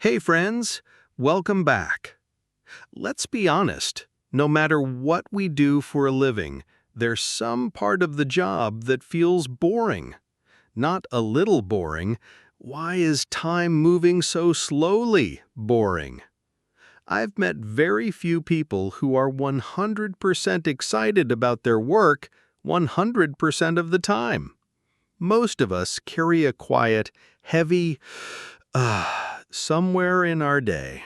Hey friends, welcome back. Let's be honest, no matter what we do for a living, there's some part of the job that feels boring. Not a little boring. Why is time moving so slowly boring? I've met very few people who are 100% excited about their work 100% of the time. Most of us carry a quiet, heavy somewhere in our day.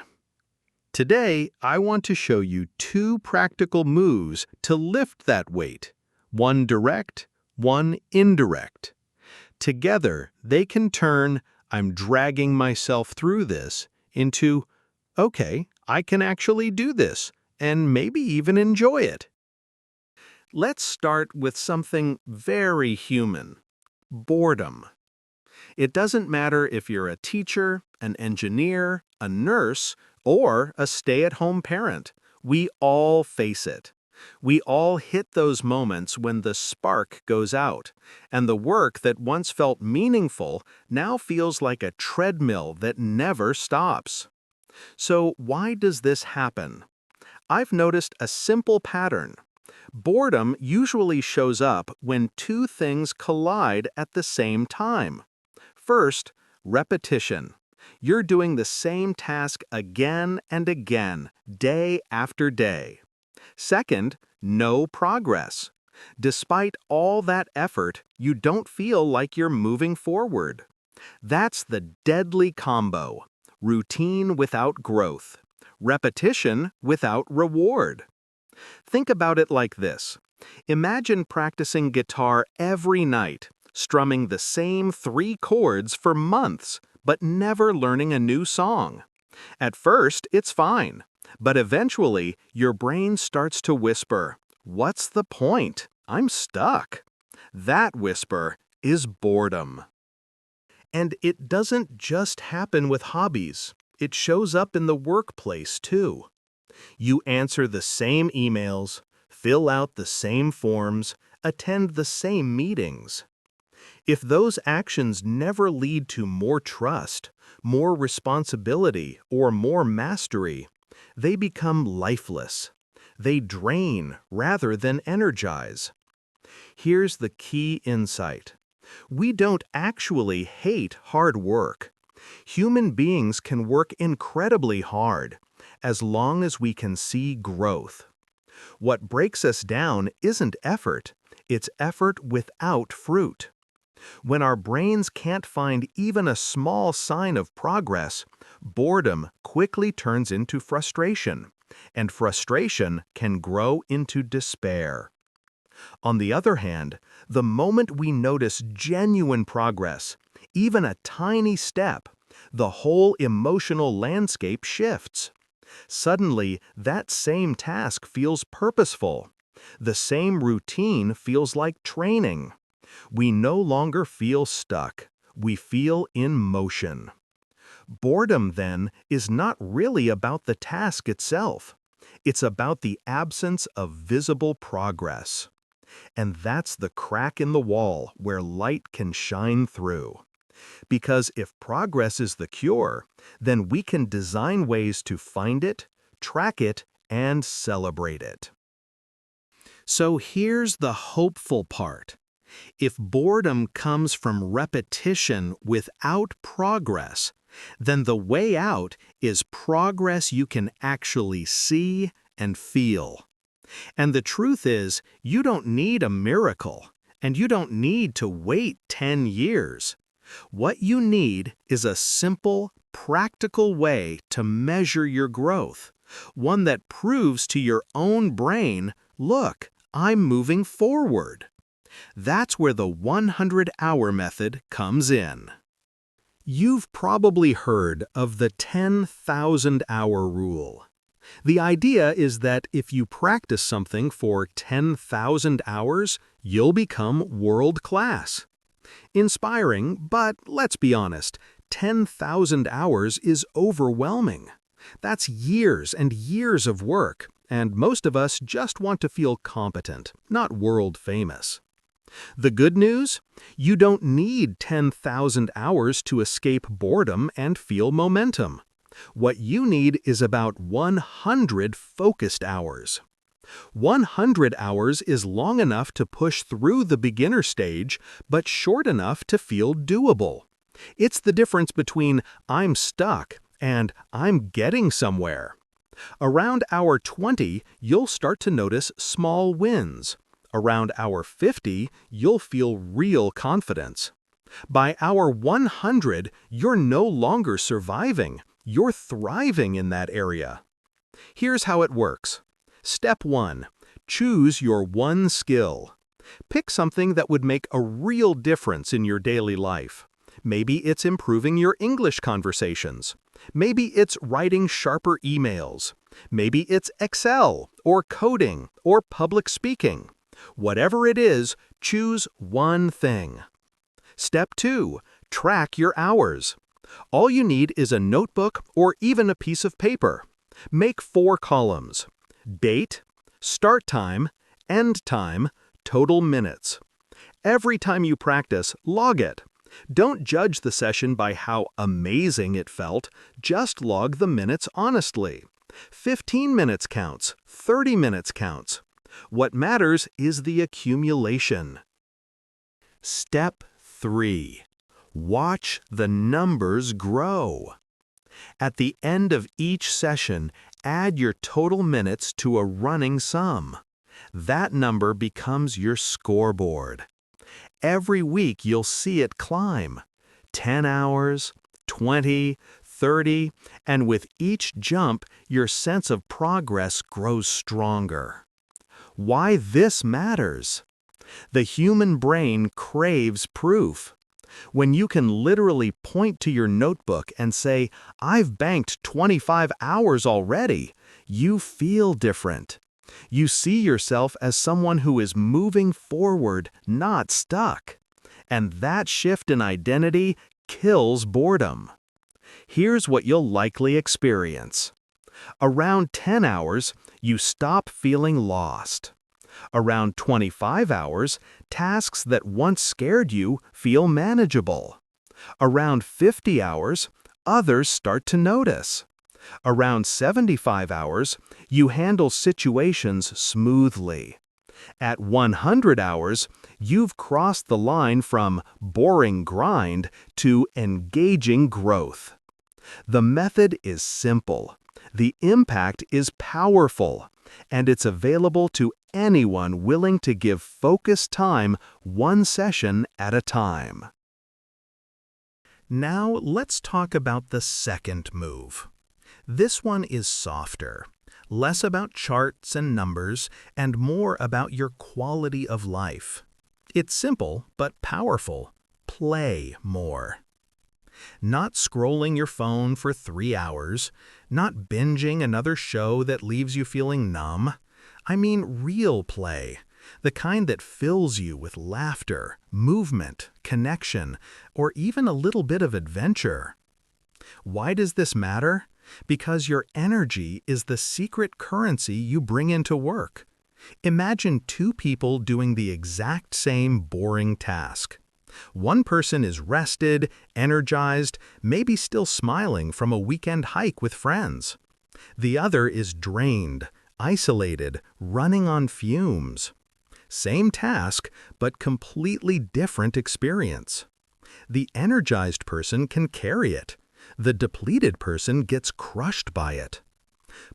Today, I want to show you two practical moves to lift that weight. One direct, one indirect. Together, they can turn "I'm dragging myself through this" into "Okay, I can actually do this, and maybe even enjoy it." Let's start with something very human: boredom. It doesn't matter if you're a teacher, an engineer, a nurse, or a stay-at-home parent. We all face it. We all hit those moments when the spark goes out, and the work that once felt meaningful now feels like a treadmill that never stops. So why does this happen? I've noticed a simple pattern. Boredom usually shows up when two things collide at the same time. First, repetition. You're doing the same task again and again, day after day. Second, no progress. Despite all that effort, you don't feel like you're moving forward. That's the deadly combo: routine without growth, repetition without reward. Think about it like this. Imagine practicing guitar every night, strumming the same 3 chords for months, but never learning a new song. At first, it's fine, but eventually, your brain starts to whisper, "What's the point? I'm stuck." That whisper is boredom. And it doesn't just happen with hobbies. It shows up in the workplace, too. You answer the same emails, fill out the same forms, attend the same meetings. If those actions never lead to more trust, more responsibility, or more mastery, they become lifeless. They drain rather than energize. Here's the key insight. We don't actually hate hard work. Human beings can work incredibly hard, as long as we can see growth. What breaks us down isn't effort, it's effort without fruit. When our brains can't find even a small sign of progress, boredom quickly turns into frustration, and frustration can grow into despair. On the other hand, the moment we notice genuine progress, even a tiny step, the whole emotional landscape shifts. Suddenly, that same task feels purposeful. The same routine feels like training. We no longer feel stuck. We feel in motion. Boredom, then, is not really about the task itself. It's about the absence of visible progress. And that's the crack in the wall where light can shine through. Because if progress is the cure, then we can design ways to find it, track it, and celebrate it. So here's the hopeful part. If boredom comes from repetition without progress, then the way out is progress you can actually see and feel. And the truth is, you don't need a miracle, and you don't need to wait 10 years. What you need is a simple, practical way to measure your growth, one that proves to your own brain, "Look, I'm moving forward." That's where the 100-hour method comes in. You've probably heard of the 10,000-hour rule. The idea is that if you practice something for 10,000 hours, you'll become world-class. Inspiring, but let's be honest, 10,000 hours is overwhelming. That's years and years of work, and most of us just want to feel competent, not world-famous. The good news? You don't need 10,000 hours to escape boredom and feel momentum. What you need is about 100 focused hours. 100 hours is long enough to push through the beginner stage, but short enough to feel doable. It's the difference between "I'm stuck" and "I'm getting somewhere." Around hour 20, you'll start to notice small wins. Around hour 50, you'll feel real confidence. By hour 100, you're no longer surviving. You're thriving in that area. Here's how it works. Step 1. Choose your one skill. Pick something that would make a real difference in your daily life. Maybe it's improving your English conversations. Maybe it's writing sharper emails. Maybe it's Excel, or coding, or public speaking. Whatever it is, choose one thing. Step 2. Track your hours. All you need is a notebook or even a piece of paper. Make 4 columns: date, start time, end time, total minutes. Every time you practice, log it. Don't judge the session by how amazing it felt, just log the minutes honestly. 15 minutes counts, 30 minutes counts. What matters is the accumulation. Step 3. Watch the numbers grow. At the end of each session, add your total minutes to a running sum. That number becomes your scoreboard. Every week you'll see it climb. 10 hours, 20, 30, and with each jump, your sense of progress grows stronger. Why this matters? The human brain craves proof. When you can literally point to your notebook and say, "I've banked 25 hours already," you feel different. You see yourself as someone who is moving forward, not stuck. And that shift in identity kills boredom. Here's what you'll likely experience. Around 10 hours, you stop feeling lost. Around 25 hours, tasks that once scared you feel manageable. Around 50 hours, others start to notice. Around 75 hours, you handle situations smoothly. At 100 hours, you've crossed the line from boring grind to engaging growth. The method is simple. The impact is powerful, and it's available to anyone willing to give focused time one session at a time. Now let's talk about the second move. This one is softer, less about charts and numbers, and more about your quality of life. It's simple but powerful. Play more. Not scrolling your phone for 3 hours, not binging another show that leaves you feeling numb. I mean real play, the kind that fills you with laughter, movement, connection, or even a little bit of adventure. Why does this matter? Because your energy is the secret currency you bring into work. Imagine 2 people doing the exact same boring task. One person is rested, energized, maybe still smiling from a weekend hike with friends. The other is drained, isolated, running on fumes. Same task, but completely different experience. The energized person can carry it. The depleted person gets crushed by it.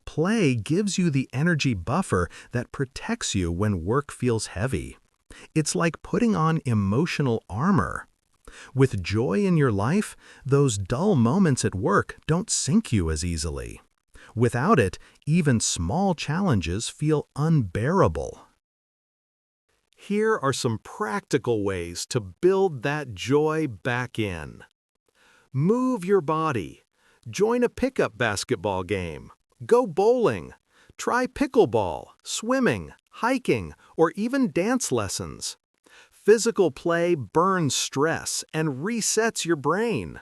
Play gives you the energy buffer that protects you when work feels heavy. It's like putting on emotional armor. With joy in your life, those dull moments at work don't sink you as easily. Without it, even small challenges feel unbearable. Here are some practical ways to build that joy back in. Move your body. Join a pickup basketball game. Go bowling. Try pickleball, swimming, hiking, or even dance lessons. Physical play burns stress and resets your brain.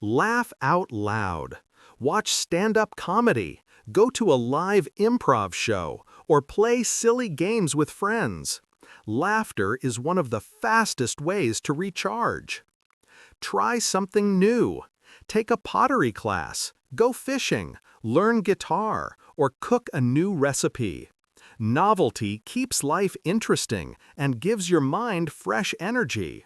Laugh out loud. Watch stand-up comedy. Go to a live improv show, or play silly games with friends. Laughter is one of the fastest ways to recharge. Try something new. Take a pottery class, Go fishing, learn guitar, or cook a new recipe. Novelty keeps life interesting and gives your mind fresh energy.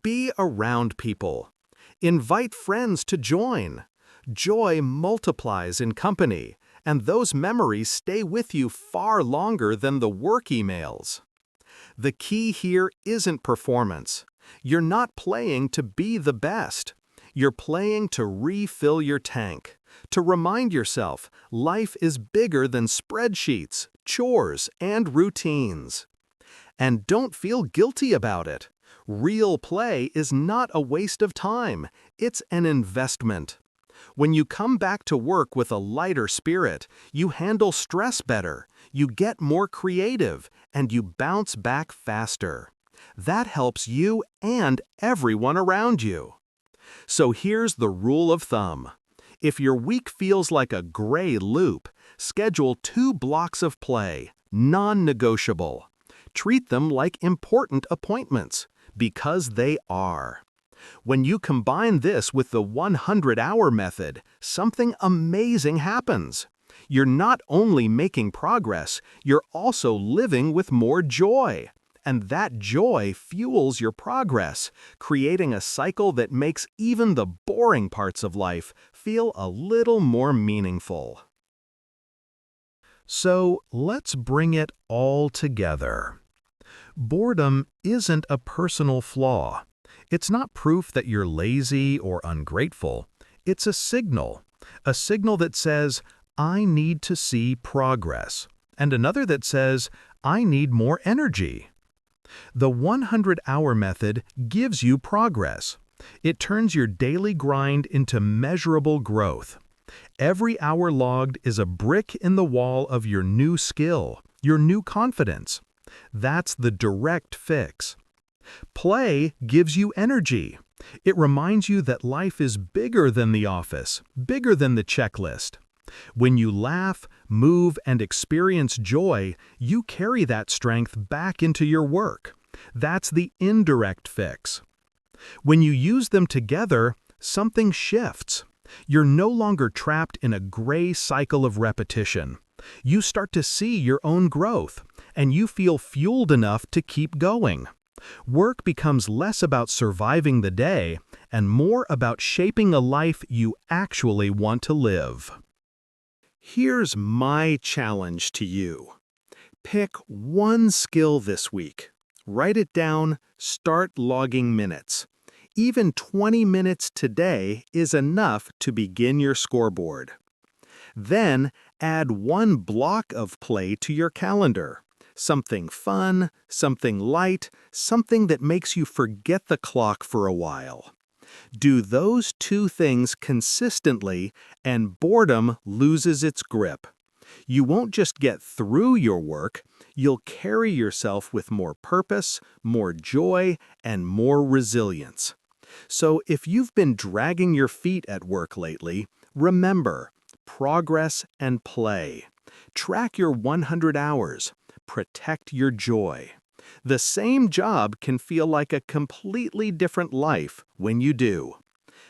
Be around people. Invite friends to join. Joy multiplies in company, and those memories stay with you far longer than the work emails. The key here isn't performance. You're not playing to be the best. You're playing to refill your tank, to remind yourself life is bigger than spreadsheets, chores, and routines. And don't feel guilty about it. Real play is not a waste of time, it's an investment. When you come back to work with a lighter spirit, you handle stress better, you get more creative, and you bounce back faster. That helps you and everyone around you. So here's the rule of thumb. If your week feels like a gray loop, schedule 2 blocks of play, non-negotiable. Treat them like important appointments, because they are. When you combine this with the 100-hour method, something amazing happens. You're not only making progress, you're also living with more joy. And that joy fuels your progress, creating a cycle that makes even the boring parts of life feel a little more meaningful. So let's bring it all together. Boredom isn't a personal flaw. It's not proof that you're lazy or ungrateful. It's a signal that says, I need to see progress, and another that says, I need more energy. The 100-hour method gives you progress. It turns your daily grind into measurable growth. Every hour logged is a brick in the wall of your new skill, your new confidence. That's the direct fix. Play gives you energy. It reminds you that life is bigger than the office, bigger than the checklist. When you laugh, move, and experience joy, you carry that strength back into your work. That's the indirect fix. When you use them together, something shifts. You're no longer trapped in a gray cycle of repetition. You start to see your own growth, and you feel fueled enough to keep going. Work becomes less about surviving the day and more about shaping a life you actually want to live. Here's my challenge to you. Pick one skill this week. Write it down, start logging minutes. Even 20 minutes today is enough to begin your scoreboard. Then add 1 block of play to your calendar. Something fun, something light, something that makes you forget the clock for a while. Do those 2 things consistently, and boredom loses its grip. You won't just get through your work, you'll carry yourself with more purpose, more joy, and more resilience. So if you've been dragging your feet at work lately, remember, progress and play. Track your 100 hours. Protect your joy. The same job can feel like a completely different life when you do.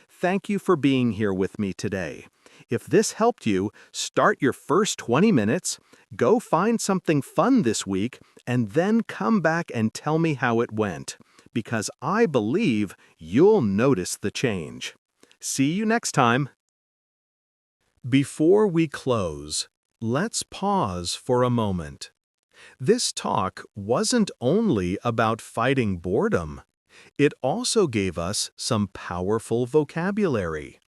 Thank you for being here with me today. If this helped you, start your first 20 minutes, go find something fun this week, and then come back and tell me how it went, because I believe you'll notice the change. See you next time. Before we close, let's pause for a moment. This talk wasn't only about fighting boredom. It also gave us some powerful vocabulary.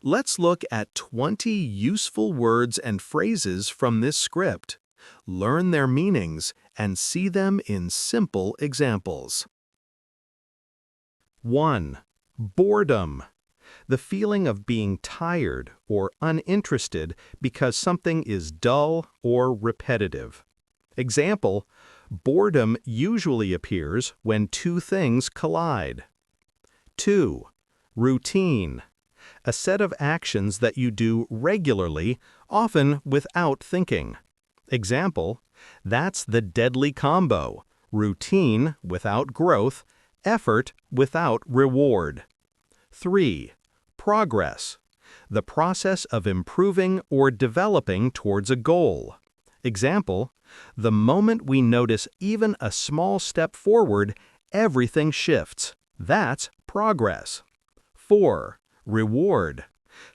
Let's look at 20 useful words and phrases from this script, learn their meanings, and see them in simple examples. 1. Boredom. The feeling of being tired or uninterested because something is dull or repetitive. Example, boredom usually appears when 2 things collide. 2. Routine. A set of actions that you do regularly, often without thinking. Example, that's the deadly combo: routine without growth, effort without reward. 3. Progress. the process of improving or developing towards a goal. Example, the moment we notice even a small step forward, everything shifts. That's progress. 4. Reward.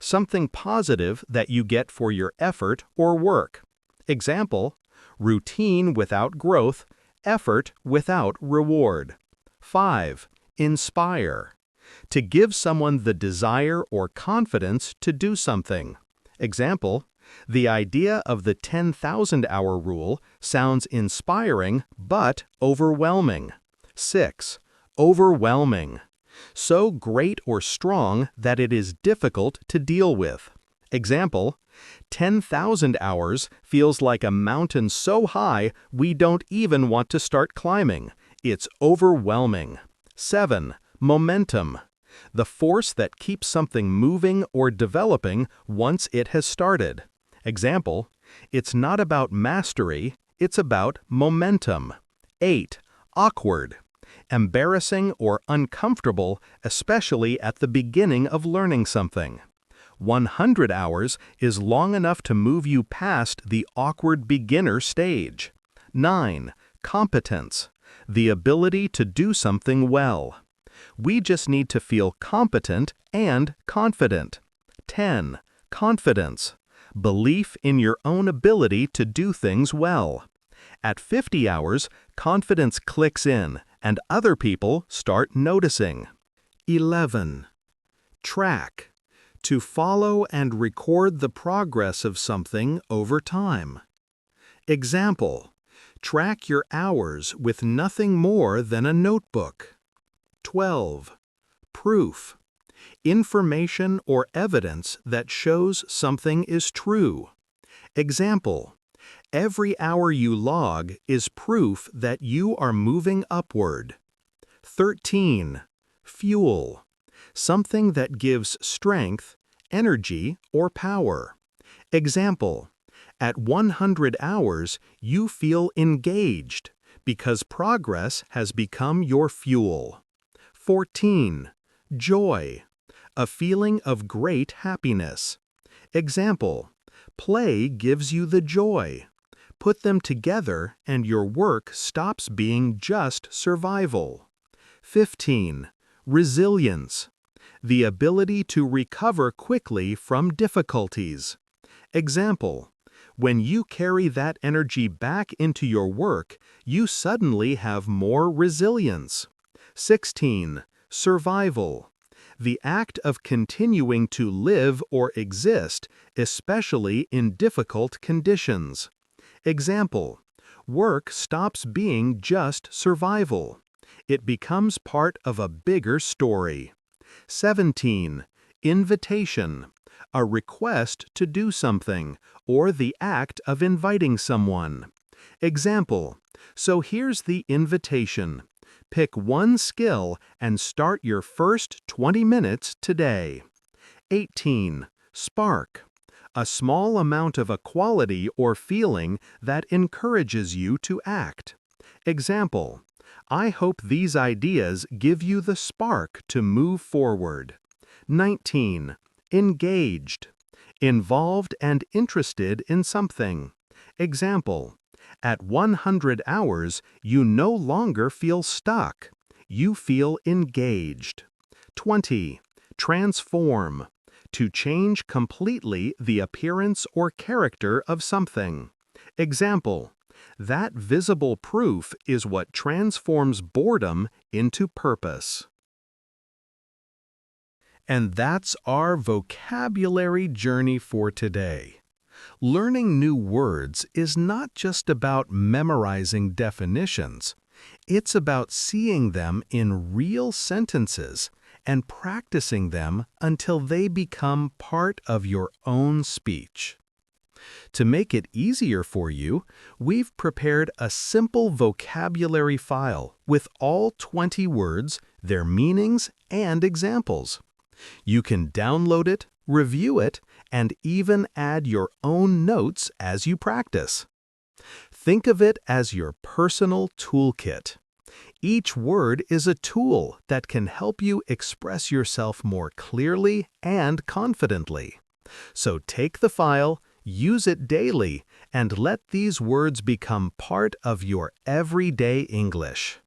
Something positive that you get for your effort or work. Example, routine without growth, effort without reward. 5. Inspire. To give someone the desire or confidence to do something. Example, the idea of the 10,000-hour rule sounds inspiring but overwhelming. 6. Overwhelming. So great or strong that it is difficult to deal with. Example, 10,000 hours feels like a mountain so high we don't even want to start climbing. It's overwhelming. 7. Momentum. The force that keeps something moving or developing once it has started. Example, it's not about mastery, it's about momentum. 8. Awkward. Embarrassing or uncomfortable, especially at the beginning of learning something. 100 hours is long enough to move you past the awkward beginner stage. 9. Competence. The ability to do something well. We just need to feel competent and confident. 10. Confidence. Belief in your own ability to do things well. At 50 hours, confidence clicks in, and other people start noticing. 11. Track. To follow and record the progress of something over time. Example, track your hours with nothing more than a notebook. 12. Proof. Information or evidence that shows something is true. Example, every hour you log is proof that you are moving upward. 13. Fuel. Something that gives strength, energy, or power. Example, at 100 hours you feel engaged because progress has become your fuel. 14. Joy. A feeling of great happiness. Example, play gives you the joy. Put them together and your work stops being just survival. 15. Resilience. The ability to recover quickly from difficulties. Example, when you carry that energy back into your work, you suddenly have more resilience. 16. Survival. The act of continuing to live or exist, especially in difficult conditions. Example, work stops being just survival. It becomes part of a bigger story. 17. Invitation. A request to do something, or the act of inviting someone. Example, so here's the invitation. Pick one skill and start your first 20 minutes today. 18. Spark. A small amount of a quality or feeling that encourages you to act. Example, I hope these ideas give you the spark to move forward. 19. Engaged. Involved and interested in something. Example, at 100 hours, you no longer feel stuck. You feel engaged. 20. Transform. To change completely the appearance or character of something. Example, that visible proof is what transforms boredom into purpose. And that's our vocabulary journey for today. Learning new words is not just about memorizing definitions. It's about seeing them in real sentences and practicing them until they become part of your own speech. To make it easier for you, we've prepared a simple vocabulary file with all 20 words, their meanings, and examples. You can download it, review it, and even add your own notes as you practice. Think of it as your personal toolkit. Each word is a tool that can help you express yourself more clearly and confidently. So take the file, use it daily, and let these words become part of your everyday English.